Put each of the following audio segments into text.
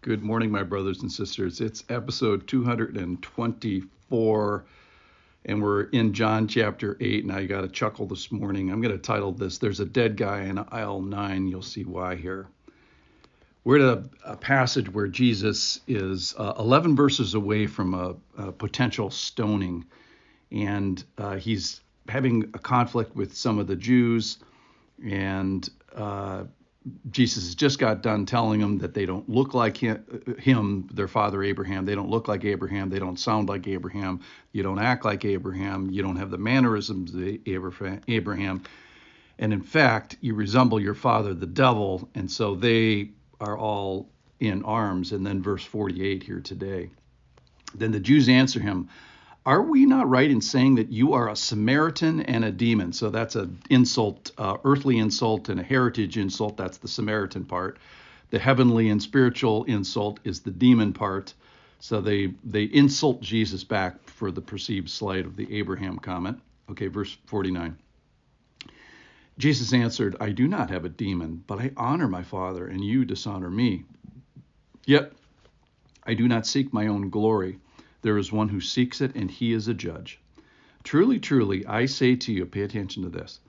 Good morning, my brothers and sisters. It's episode 224, and we're in John chapter 8. Now, you got to chuckle this morning. I'm going to title this, There's a Dead Guy in Aisle 9. You'll see why here. We're at a passage where Jesus is 11 verses away from a potential stoning, and he's having a conflict with some of the Jews, and Jesus has just got done telling them that they don't look like him, their father Abraham. They don't look like Abraham. They don't sound like Abraham. You don't act like Abraham. You don't have the mannerisms of Abraham. And in fact, you resemble your father, the devil. And so they are all in arms. And then verse 48 here today. Then the Jews answer him, "Are we not right in saying that you are a Samaritan and a demon?" So that's an insult, earthly insult and a heritage insult. That's the Samaritan part. The heavenly and spiritual insult is the demon part. So they insult Jesus back for the perceived slight of the Abraham comment. Okay, verse 49. Jesus answered, "I do not have a demon, but I honor my Father, and you dishonor me. Yet I do not seek my own glory. There is one who seeks it, and he is a judge. Truly, truly, I say to you," pay attention to this,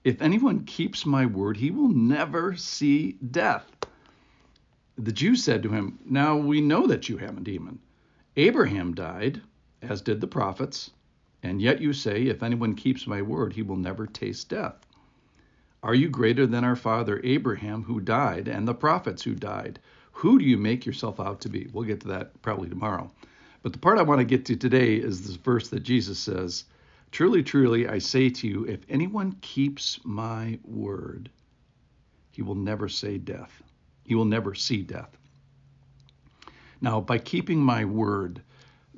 "if anyone keeps my word, he will never see death." The Jews said to him, "Now we know that you have a demon. Abraham died, as did the prophets, and yet you say, if anyone keeps my word, he will never taste death. Are you greater than our father Abraham, who died, and the prophets who died? Who do you make yourself out to be?" We'll get to that probably tomorrow. But the part I want to get to today is this verse that Jesus says, "Truly, truly, I say to you, if anyone keeps my word, he will never see death. He will never see death." Now, by keeping my word,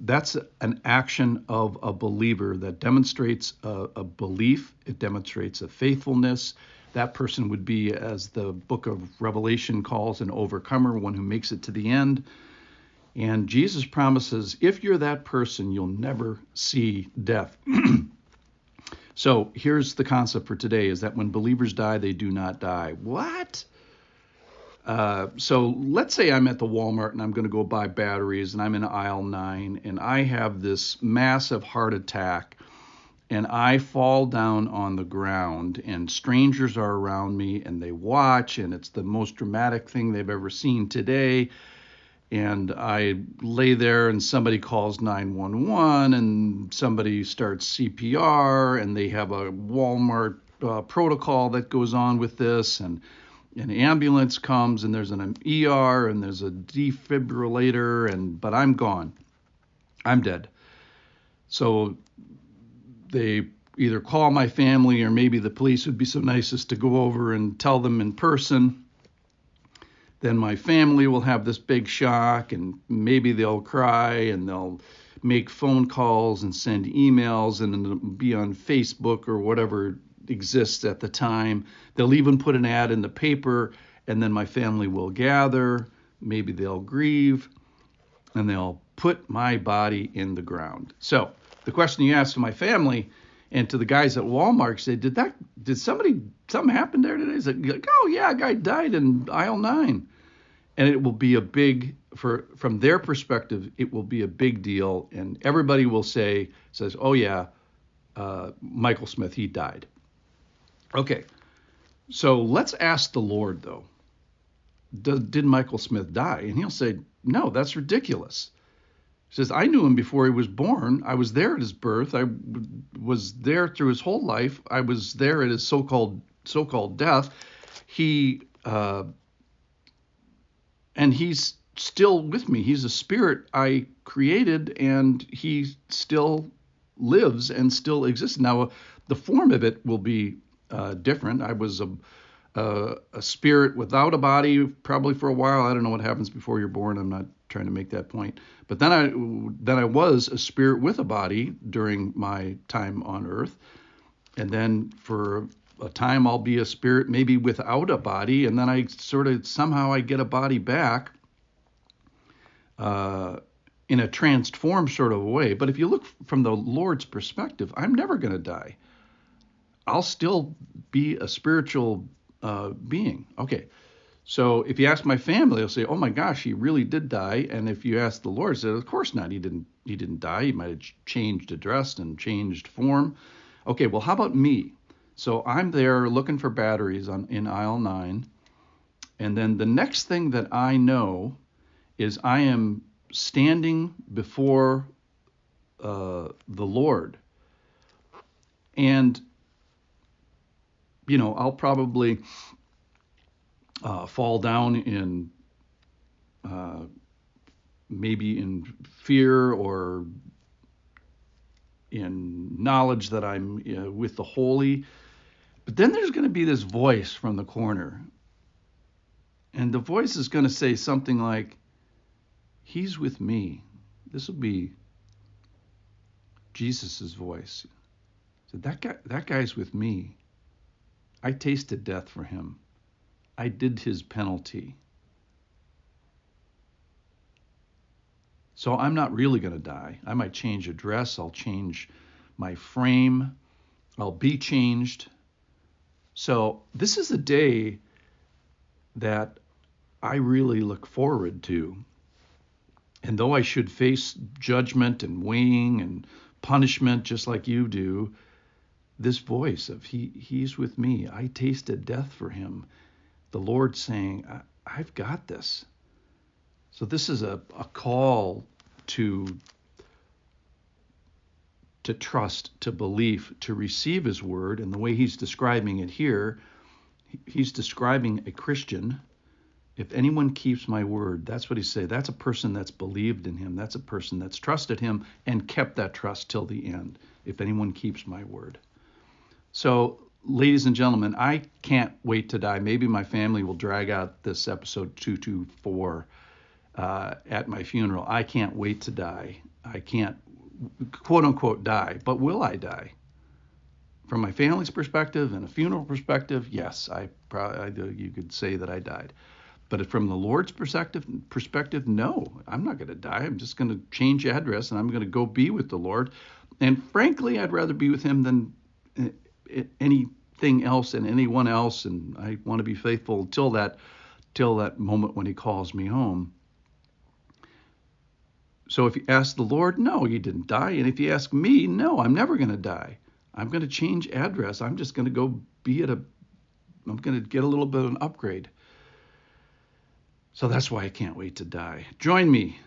that's an action of a believer that demonstrates a belief. It demonstrates a faithfulness. That person would be, as the book of Revelation calls, an overcomer, one who makes it to the end. And Jesus promises, if you're that person, you'll never see death. So here's the concept for today, is that when believers die, they do not die. What? So let's say I'm at the Walmart and I'm going to go buy batteries, and I'm in aisle 9, and I have this massive heart attack, and I fall down on the ground, and strangers are around me, and they watch, and it's the most dramatic thing they've ever seen today. And I lay there, and somebody calls 911, and somebody starts CPR, and they have a Walmart protocol that goes on with this, and an ambulance comes, and there's an ER, and there's a defibrillator, but I'm gone. I'm dead. So they either call my family, or maybe the police would be so nice as to go over and tell them in person. Then my family will have this big shock, and maybe they'll cry, and they'll make phone calls and send emails, and it'll be on Facebook or whatever exists at the time. They'll even put an ad in the paper, and then my family will gather. Maybe they'll grieve, and they'll put my body in the ground. So the question you ask to my family and to the guys at Walmart, say, did something happen there today? Is it like, oh yeah, a guy died in aisle 9. And it will be from their perspective, it will be a big deal. And everybody will says, oh yeah, Michael Smith, he died. Okay, so let's ask the Lord, though, did Michael Smith die? And he'll say, no, that's ridiculous. He says, I knew him before he was born. I was there at his birth. I was there through his whole life. I was there at his so-called death. And he's still with me. He's a spirit I created, and he still lives and still exists. Now, the form of it will be different. I was a spirit without a body probably for a while. I don't know what happens before you're born. I'm not trying to make that point. But then I was a spirit with a body during my time on earth. And then for a time I'll be a spirit maybe without a body, and then I somehow I get a body back in a transformed sort of a way. But if you look from the Lord's perspective, I'm never going to die. I'll still be a spiritual being. Okay, So if you ask my family, they'll say, "Oh my gosh, he really did die." And if you ask the Lord, say, "Of course not. He didn't die. He might have changed address and changed form." Okay, well, how about me? So I'm there looking for batteries in aisle 9, and then the next thing that I know is I am standing before the Lord, and I'll probably fall down in maybe in fear or in knowledge that I'm with the holy. But then there's going to be this voice from the corner. And the voice is going to say something like, "He's with me." This will be Jesus's voice. So that guy's with me. I tasted death for him. I did his penalty. So I'm not really going to die. I might change address. I'll change my frame. I'll be changed. So this is a day that I really look forward to. And though I should face judgment and weighing and punishment just like you do, this voice of he's with me. I tasted death for him. The Lord saying, I've got this. So this is a call to trust, to belief, to receive his word. And the way he's describing it here, he's describing a Christian. If anyone keeps my word, that's what he said. That's a person that's believed in him. That's a person that's trusted him and kept that trust till the end. If anyone keeps my word. So, ladies and gentlemen, I can't wait to die. Maybe my family will drag out this episode 224 at my funeral. I can't wait to die. I can't, quote unquote, die. But will I die? From my family's perspective and a funeral perspective, yes, you could say that I died. But from the Lord's perspective, no, I'm not going to die. I'm just going to change address and I'm going to go be with the Lord. And frankly, I'd rather be with him than anything else and anyone else. And I want to be faithful till that moment when he calls me home. So if you ask the Lord, no, he didn't die. And if you ask me, no, I'm never going to die. I'm going to change address. I'm just going to go I'm going to get a little bit of an upgrade. So that's why I can't wait to die. Join me.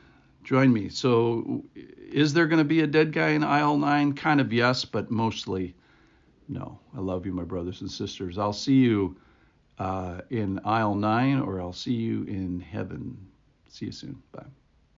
So is there going to be a dead guy in aisle 9? Kind of yes, but mostly no. I love you, my brothers and sisters. I'll see you in aisle 9, or I'll see you in heaven. See you soon. Bye.